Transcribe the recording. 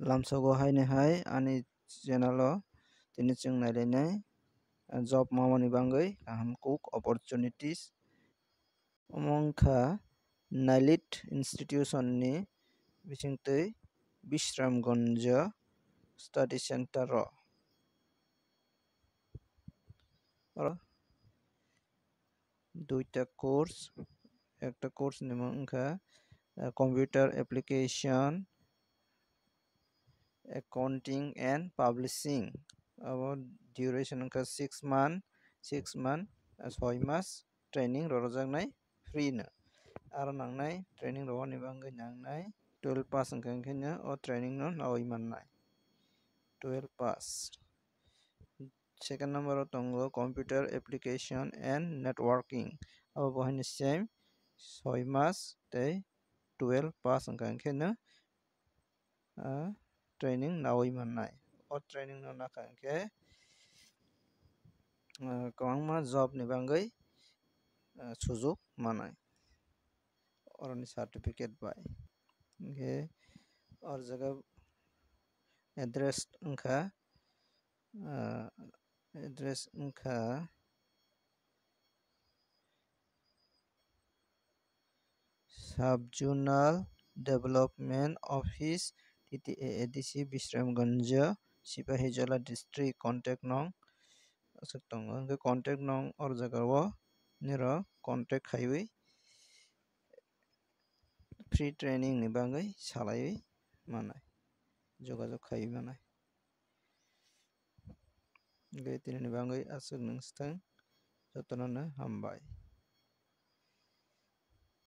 Lamsago haini hai ani channel o tini chwng nailainai job mamani bangui kaham kuk opportunities omo wngkha Nailite Institution ni bisingtwi Bishramganj Study Center o oro duita course ekta course ni namang wngkha computer application accounting and publishing abo duration wngkha 6 month 6 mas training rorojaknai free no aro nangnai training rogani bangui nangnai 12 pass wngkha hingkheno o training no nawui mannai 12 pass. Second number o tongo computer application and networking abo bo haini same 6 mas tei 12 pass wngkha hingkheno training nawui mannai o training no naka hingkhe kwbangma job ni bangui sujok manai oroni certificate bai hingkhe o jaga address wngkha Sub-Zonal Development Office TTAADC Bishramganj Sipahijala District contact nong aswk tongo hingkhe contact nong o jagao niro contact khaiwi free training ni bagui salaiwi manai jogajog khaiwi manai hingkhe tini ni bagui aswk nwngstong jotono no hambai.